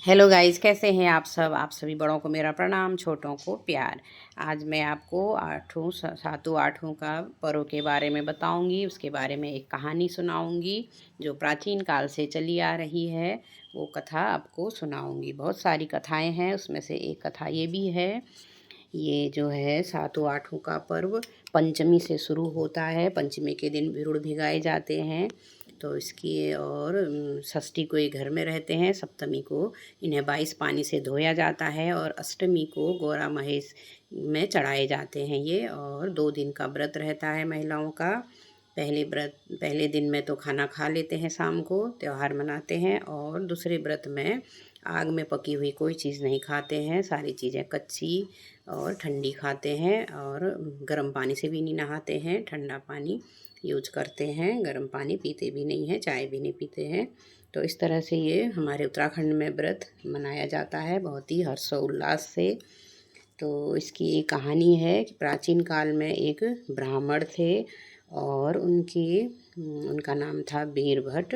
Hello guys, कैसे हैं आप सब। आप सभी बड़ों को मेरा प्रणाम, छोटों को प्यार। आज मैं आपको सातों आठों का पर्व के बारे में बताऊंगी। उसके बारे में एक कहानी सुनाऊंगी जो प्राचीन काल से चली आ रही है। वो कथा आपको सुनाऊंगी। बहुत सारी कथाएं हैं, उसमें से एक कथा ये भी है। ये जो है सातों आठों का पर्व पंचमी से शुरू होता है। पंचमी के दिन बिरुड़ भिगाए जाते हैं। तो इसकी और षष्ठी को ये घर में रहते हैं। सप्तमी को इन्हें 22 पानी से धोया जाता है और अष्टमी को गौरा महेश में चढ़ाए जाते हैं ये। और 2 दिन का व्रत रहता है महिलाओं का। पहले दिन में तो खाना खा लेते हैं, शाम को त्यौहार मनाते हैं। और दूसरे व्रत में आग में पकी हुई कोई चीज़ नहीं खाते हैं, सारी चीज़ें कच्ची और ठंडी खाते हैं। और गर्म पानी से भी नहीं नहाते हैं, ठंडा पानी यूज करते हैं। गर्म पानी पीते भी नहीं हैं, चाय भी नहीं पीते हैं। तो इस तरह से ये हमारे उत्तराखंड में व्रत मनाया जाता है बहुत ही हर्षोल्लास से। तो इसकी एक कहानी है कि प्राचीन काल में एक ब्राह्मण थे और उनका नाम था बीरभट्ट।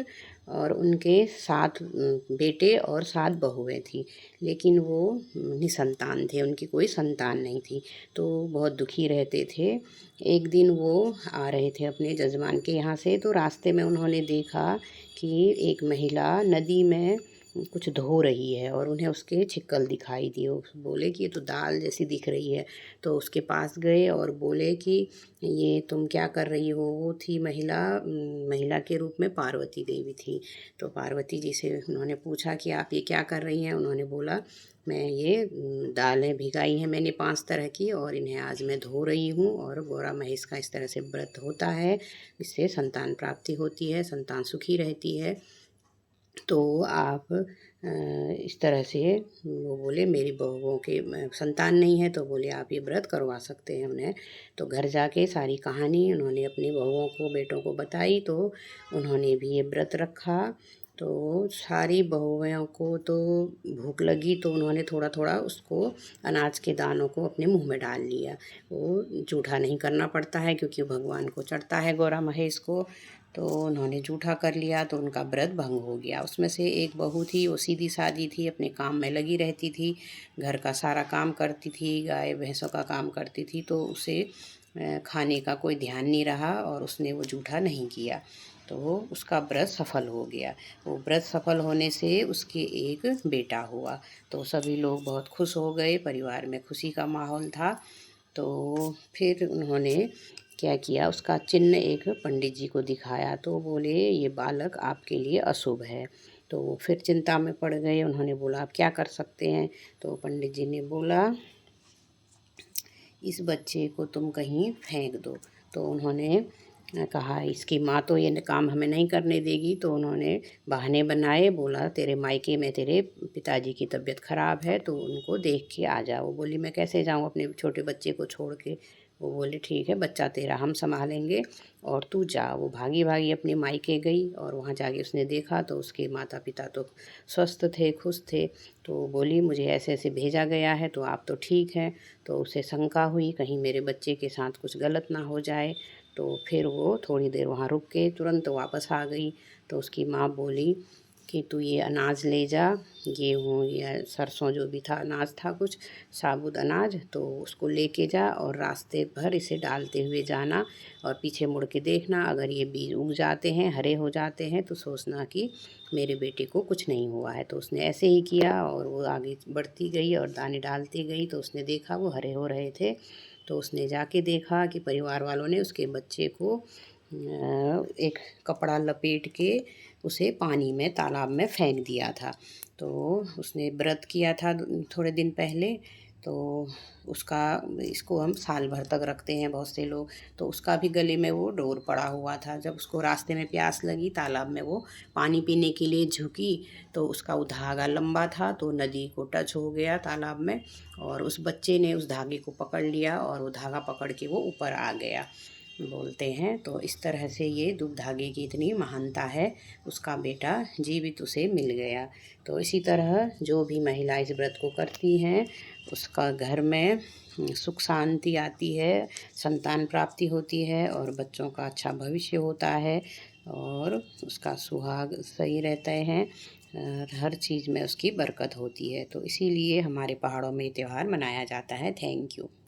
और उनके 7 बेटे और 7 बहुएं थी, लेकिन वो निसंतान थे, उनकी कोई संतान नहीं थी। तो बहुत दुखी रहते थे। एक दिन वो आ रहे थे अपने जजमान के यहाँ से, तो रास्ते में उन्होंने देखा कि एक महिला नदी में कुछ धो रही है और उन्हें उसके छिक्कल दिखाई दिए। बोले कि ये तो दाल जैसी दिख रही है। तो उसके पास गए और बोले कि ये तुम क्या कर रही हो। वो थी महिला के रूप में पार्वती देवी थी। तो पार्वती जी से उन्होंने पूछा कि आप ये क्या कर रही हैं। उन्होंने बोला मैं ये दालें भिगाई हैं मैंने 5 तरह की, और इन्हें आज मैं धो रही हूँ। और गौरा महेश का इस तरह से व्रत होता है, इससे संतान प्राप्ति होती है, संतान सुखी रहती है। तो आप इस तरह से, वो बोले मेरी बहुओं के संतान नहीं है, तो बोले आप ये व्रत करवा सकते हैं उन्हें। तो घर जाके सारी कहानी उन्होंने अपनी बहुओं को, बेटों को बताई। तो उन्होंने भी ये व्रत रखा। तो सारी बहुओं को तो भूख लगी, तो उन्होंने थोड़ा थोड़ा उसको, अनाज के दानों को अपने मुंह में डाल लिया। वो जूठा नहीं करना पड़ता है क्योंकि भगवान को चढ़ता है गौरा महेश को। तो उन्होंने जूठा कर लिया तो उनका व्रत भंग हो गया। उसमें से एक बहू थी, वो सीधी सादी थी, अपने काम में लगी रहती थी, घर का सारा काम करती थी, गाय भैंसों का काम करती थी। तो उसे खाने का कोई ध्यान नहीं रहा और उसने वो जूठा नहीं किया। तो उसका व्रत सफल हो गया। वो व्रत सफल होने से उसके एक बेटा हुआ। तो सभी लोग बहुत खुश हो गए, परिवार में खुशी का माहौल था। तो फिर उन्होंने क्या किया, उसका चिन्ह एक पंडित जी को दिखाया। तो बोले ये बालक आपके लिए अशुभ है। तो वो फिर चिंता में पड़ गए। उन्होंने बोला आप क्या कर सकते हैं। तो पंडित जी ने बोला इस बच्चे को तुम कहीं फेंक दो। तो उन्होंने कहा इसकी माँ तो ये काम हमें नहीं करने देगी। तो उन्होंने बहाने बनाए, बोला तेरे मायके में तेरे पिताजी की तबीयत ख़राब है, तो उनको देख के आ जा। वो बोली मैं कैसे जाऊँ अपने छोटे बच्चे को छोड़ के। वो बोले ठीक है, बच्चा तेरा हम संभालेंगे और तू जा। वो भागी भागी अपने मायके गई और वहाँ जाके उसने देखा तो उसके माता पिता तो स्वस्थ थे, खुश थे। तो बोली मुझे ऐसे ऐसे भेजा गया है, तो आप तो ठीक हैं। तो उसे शंका हुई कहीं मेरे बच्चे के साथ कुछ गलत ना हो जाए। तो फिर वो थोड़ी देर वहाँ रुक के तुरंत वापस आ गई। तो उसकी माँ बोली कि तू ये अनाज ले जा, गेहूँ या सरसों जो भी था, अनाज था कुछ साबुत अनाज, तो उसको लेके जा और रास्ते भर इसे डालते हुए जाना और पीछे मुड़ के देखना। अगर ये बीज उग जाते हैं, हरे हो जाते हैं, तो सोचना कि मेरे बेटे को कुछ नहीं हुआ है। तो उसने ऐसे ही किया और वो आगे बढ़ती गई और दाने डालती गई। तो उसने देखा वो हरे हो रहे थे। तो उसने जाके देखा कि परिवार वालों ने उसके बच्चे को एक कपड़ा लपेट के उसे पानी में, तालाब में फेंक दिया था। तो उसने व्रत किया था थोड़े दिन पहले। तो उसका, इसको हम साल भर तक रखते हैं बहुत से लोग। तो उसका भी गले में वो डोर पड़ा हुआ था। जब उसको रास्ते में प्यास लगी, तालाब में वो पानी पीने के लिए झुकी, तो उसका वो धागा लंबा था तो नदी को टच हो गया तालाब में। और उस बच्चे ने उस धागे को पकड़ लिया और वो धागा पकड़ के वो ऊपर आ गया, बोलते हैं। तो इस तरह से ये दुब धागे की इतनी महानता है, उसका बेटा जीवित उसे मिल गया। तो इसी तरह जो भी महिला इस व्रत को करती हैं उसका घर में सुख शांति आती है, संतान प्राप्ति होती है और बच्चों का अच्छा भविष्य होता है और उसका सुहाग सही रहते हैं। और हर चीज़ में उसकी बरकत होती है। तो इसीलिए हमारे पहाड़ों में ये त्योहार मनाया जाता है। Thank you.